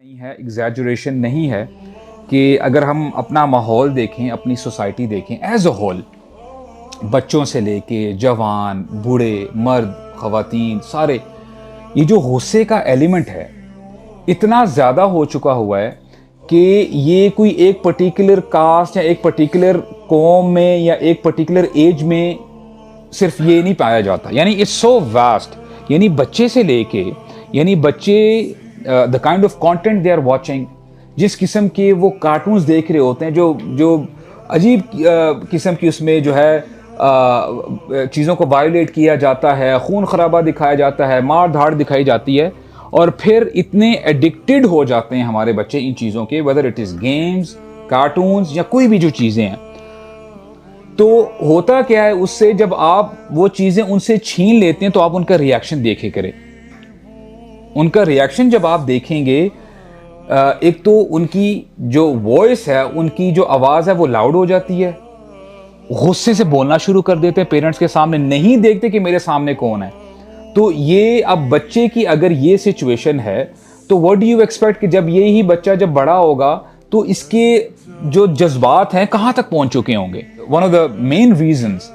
نہیں ہے، ایگزیجریشن نہیں ہے کہ اگر ہم اپنا ماحول دیکھیں، اپنی سوسائٹی دیکھیں ایز اے ہول، بچوں سے لے کے جوان، بوڑھے، مرد، خواتین، سارے، یہ جو غصے کا ایلیمنٹ ہے اتنا زیادہ ہو چکا ہوا ہے کہ یہ کوئی ایک پرٹیکولر کاسٹ یا ایک پرٹیکولر قوم میں یا ایک پرٹیکولر ایج میں صرف یہ نہیں پایا جاتا. یعنی اٹس سو واسٹ. یعنی بچے سے لے کے، یعنی بچے the kind of content they are watching, جس قسم کے وہ کارٹونز دیکھ رہے ہوتے ہیں جو عجیب قسم کی اس میں جو ہے چیزوں کو وائلیٹ کیا جاتا ہے، خون خرابہ دکھایا جاتا ہے، مار دھاڑ دکھائی جاتی ہے، اور پھر اتنے ایڈکٹڈ ہو جاتے ہیں ہمارے بچے ان چیزوں کے، whether it is games, cartoons یا کوئی بھی جو چیزیں ہیں. تو ہوتا کیا ہے اس سے، جب آپ وہ چیزیں ان سے چھین لیتے ہیں تو آپ ان کا ریاکشن دیکھے کریں. ان کا ریاکشن جب آپ دیکھیں گے، ایک تو ان کی جو وائس ہے، ان کی جو آواز ہے وہ لاؤڈ ہو جاتی ہے، غصے سے بولنا شروع کر دیتے ہیں پیرنٹس کے سامنے، نہیں دیکھتے کہ میرے سامنے کون ہے. تو یہ اب بچے کی اگر یہ سچویشن ہے تو what do you expect کہ جب یہی بچہ جب بڑا ہوگا تو اس کے جو جذبات ہیں کہاں تک پہنچ چکے ہوں گے. One of the main reasons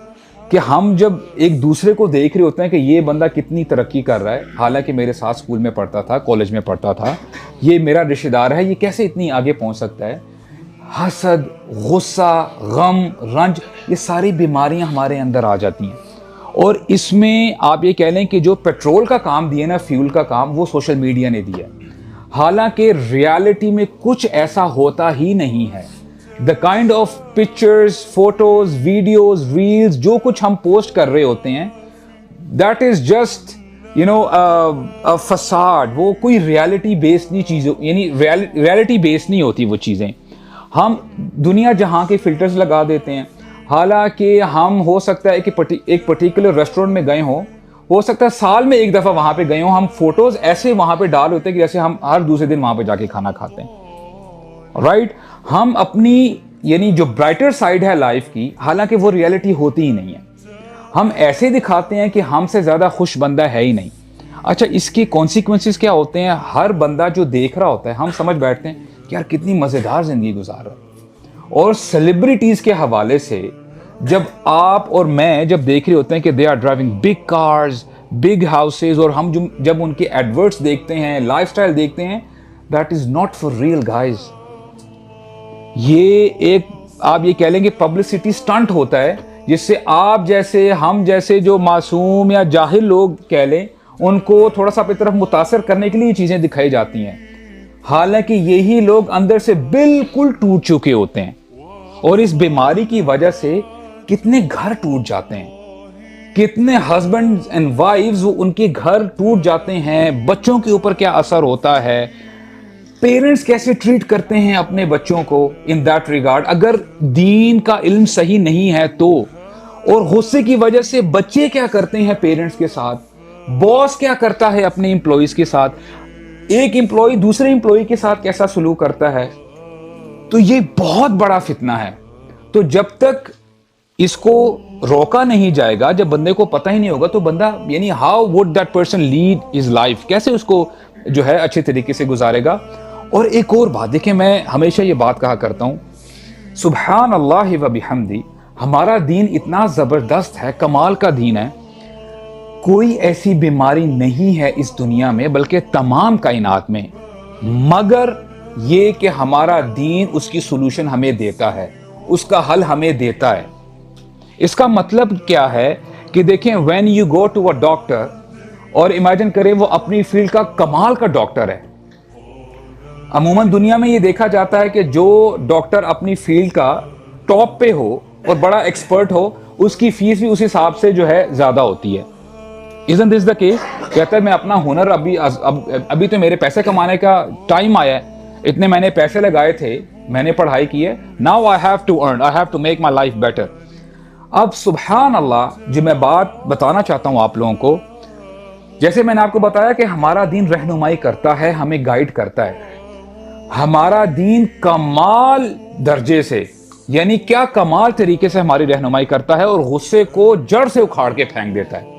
کہ ہم جب ایک دوسرے کو دیکھ رہے ہوتے ہیں کہ یہ بندہ کتنی ترقی کر رہا ہے، حالانکہ میرے ساتھ اسکول میں پڑھتا تھا، کالج میں پڑھتا تھا، یہ میرا رشتہ دار ہے، یہ کیسے اتنی آگے پہنچ سکتا ہے. حسد، غصہ، غم، رنج، یہ ساری بیماریاں ہمارے اندر آ جاتی ہیں. اور اس میں آپ یہ کہہ لیں کہ جو پیٹرول کا کام دیا نا، فیول کا کام، وہ سوشل میڈیا نے دیا. حالانکہ ریالٹی میں کچھ ایسا ہوتا ہی نہیں ہے. دا kind of pictures, photos, videos, reels جو کچھ ہم پوسٹ کر رہے ہوتے ہیں، دیٹ از جسٹ فساد. وہ کوئی ریالٹی بیس نہیں چیزوں، یعنی ریالٹی بیس نہیں ہوتی وہ چیزیں. ہم دنیا جہاں کے فلٹرز لگا دیتے ہیں. حالانکہ ہم ہو سکتا ہے کہ ایک پرٹیکولر ریسٹورنٹ میں گئے ہوں، ہو سکتا ہے سال میں ایک دفعہ وہاں پہ گئے ہوں، ہم فوٹوز ایسے وہاں پہ ڈال ہوتے ہیں کہ جیسے ہم ہر دوسرے دن وہاں پہ جا کے کھانا کھاتے ہیں. رائٹ؟ ہم اپنی یعنی جو برائٹر سائڈ ہے لائف کی، حالانکہ وہ ریالٹی ہوتی ہی نہیں ہے. ہم ایسے دکھاتے ہیں کہ ہم سے زیادہ خوش بندہ ہے ہی نہیں. اچھا، اس کے کانسیکوینسز کیا ہوتے ہیں؟ ہر بندہ جو دیکھ رہا ہوتا ہے، ہم سمجھ بیٹھتے ہیں کہ یار کتنی مزیدار زندگی گزار رہا ہے. اور سیلیبریٹیز کے حوالے سے جب آپ اور میں جب دیکھ رہے ہوتے ہیں کہ they are driving big cars, big houses, اور ہم جب ان کے ایڈورٹس دیکھتے ہیں، لائف سٹائل دیکھتے ہیں، that is not for real guys. یہ ایک آپ یہ کہہ لیں کہ پبلسٹی سٹنٹ ہوتا ہے، جس سے آپ جیسے، ہم جیسے جو معصوم یا جاہل لوگ کہہ لیں، ان کو تھوڑا سا اپنی طرف متاثر کرنے کے لیے یہ چیزیں دکھائی جاتی ہیں. حالانکہ یہی لوگ اندر سے بالکل ٹوٹ چکے ہوتے ہیں. اور اس بیماری کی وجہ سے کتنے گھر ٹوٹ جاتے ہیں، کتنے ہسبینڈ اینڈ وائفز ان کے گھر ٹوٹ جاتے ہیں. بچوں کے اوپر کیا اثر ہوتا ہے، پیرنٹس کیسے ٹریٹ کرتے ہیں اپنے بچوں کو ان دیٹ ریگارڈ. اگر دین کا علم صحیح نہیں ہے تو، اور غصے کی وجہ سے بچے کیا کرتے ہیں پیرنٹس کے ساتھ، باس کیا کرتا ہے اپنے امپلائیز کے ساتھ، ایک امپلائی دوسرے امپلائی کے ساتھ کیسا سلوک کرتا ہے. تو یہ بہت بڑا فتنہ ہے. تو جب تک اس کو روکا نہیں جائے گا، جب بندے کو پتہ ہی نہیں ہوگا، تو بندہ یعنی how would that person lead his life, کیسے اس کو جو ہے اچھے طریقے سے گزارے گا. اور ایک اور بات دیکھیں، میں ہمیشہ یہ بات کہا کرتا ہوں، سبحان اللہ و بحمدی، ہمارا دین اتنا زبردست ہے، کمال کا دین ہے. کوئی ایسی بیماری نہیں ہے اس دنیا میں، بلکہ تمام کائنات میں، مگر یہ کہ ہمارا دین اس کی سولوشن ہمیں دیتا ہے، اس کا حل ہمیں دیتا ہے. اس کا مطلب کیا ہے کہ دیکھیں، when you go to a doctor، اور امیجن کریں وہ اپنی فیلڈ کا کمال کا ڈاکٹر ہے. عموماً دنیا میں یہ دیکھا جاتا ہے کہ جو ڈاکٹر اپنی فیلڈ کا ٹاپ پہ ہو اور بڑا ایکسپرٹ ہو، اس کی فیس بھی اس حساب سے جو ہے زیادہ ہوتی ہے. isn't this the case؟ کہتا ہے میں اپنا ہنر ابھی تو میرے پیسے کمانے کا ٹائم آیا ہے، اتنے میں نے پیسے لگائے تھے، میں نے پڑھائی کی ہے، now I have to earn، I have to make my life better. اب سبحان اللہ، جو میں بات بتانا چاہتا ہوں آپ لوگوں کو، جیسے میں نے آپ کو بتایا کہ ہمارا دین رہنمائی کرتا ہے، ہمیں گائیڈ کرتا ہے. ہمارا دین کمال درجے سے، یعنی کیا کمال طریقے سے ہماری رہنمائی کرتا ہے، اور غصے کو جڑ سے اکھاڑ کے پھینک دیتا ہے.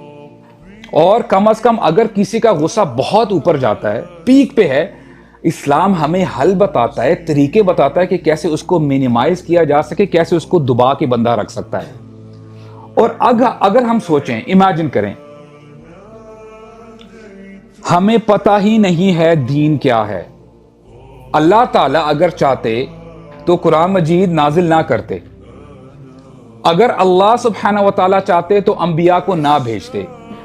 اور کم از کم اگر کسی کا غصہ بہت اوپر جاتا ہے، پیک پہ ہے، اسلام ہمیں حل بتاتا ہے، طریقے بتاتا ہے کہ کیسے اس کو مینیمائز کیا جا سکے، کیسے اس کو دبا کے بندہ رکھ سکتا ہے. اور اگر ہم سوچیں، امیجن کریں، ہمیں پتہ ہی نہیں ہے دین کیا ہے. اللہ تعالیٰ اگر چاہتے تو قرآن مجید نازل نہ کرتے. اگر اللہ سبحانہ و تعالیٰ چاہتے تو انبیاء کو نہ بھیجتے.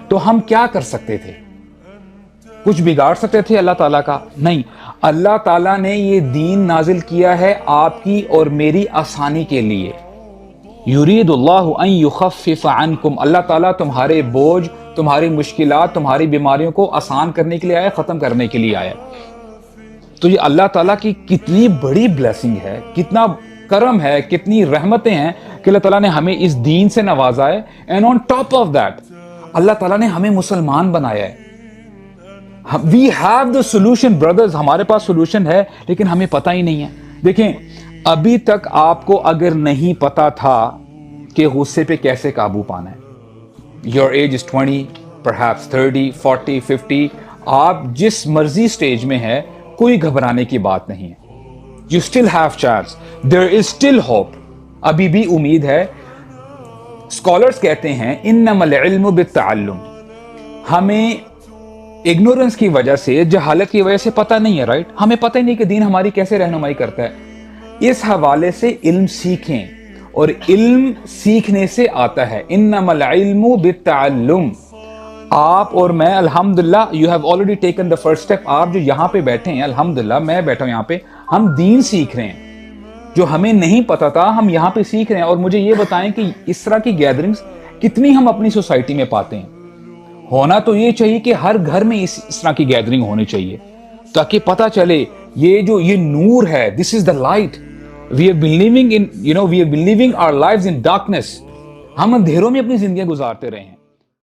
تو ہم کیا کر سکتے تھے؟ کچھ بگاڑ سکتے تھے اللہ تعالیٰ کا؟ نہیں. اللہ تعالیٰ نے یہ دین نازل کیا ہے آپ کی اور میری آسانی کے لیے. یرید اللہ ان یخفف عنکم، اللہ تعالیٰ تمہارے بوجھ، تمہاری مشکلات، تمہاری بیماریوں کو آسان کرنے کے لیے آیا، ختم کرنے کے لیے آیا. تو یہ اللہ تعالیٰ کی کتنی بڑی بلیسنگ ہے، کتنا کرم ہے، کتنی رحمتیں ہیں کہ اللہ تعالیٰ نے ہمیں اس دین سے نوازا ہے. And on top of that اللہ تعالیٰ نے ہمیں مسلمان بنایا ہے. We have the solution brothers, ہمارے پاس سولوشن ہے لیکن ہمیں پتہ ہی نہیں ہے. دیکھیں، ابھی تک آپ کو اگر نہیں پتا تھا کہ غصے پہ کیسے قابو پانا ہے، یور ایج از 20 perhaps 30 40 50، آپ جس مرضی سٹیج میں ہے، کوئی گھبرانے کی بات نہیں ہے. You still have chance. There is still hope. ابھی بھی امید ہے. اسکالرز کہتے ہیں انما العلم بالتعلم. ہمیں اگنورنس کی وجہ سے، جہالت کی وجہ سے پتہ نہیں ہے، رائٹ؟ ہمیں پتہ ہی نہیں کہ دین ہماری کیسے رہنمائی کرتا ہے. اس حوالے سے علم سیکھیں، اور علم سیکھنے سے آتا ہے. انما العلم بالتعلم. آپ اور میں الحمدللہ you have already taken the first step. آپ جو یہاں پہ بیٹھے ہیں، الحمدللہ میں بیٹھا ہوں یہاں پہ، ہم دین سیکھ رہے ہیں. جو ہمیں نہیں پتا تھا ہم یہاں پہ سیکھ رہے ہیں. اور مجھے یہ بتائیں کہ اس طرح کی گیدرنگز کتنی ہم اپنی سوسائٹی میں پاتے ہیں. ہونا تو یہ چاہیے کہ ہر گھر میں اس طرح کی گیدرنگ ہونی چاہیے، تاکہ پتہ چلے یہ نور ہے. This is the light. We have been living in we have been living our lives in darkness. ہم اندھیروں میں اپنی زندگیاں گزارتے رہے ہیں.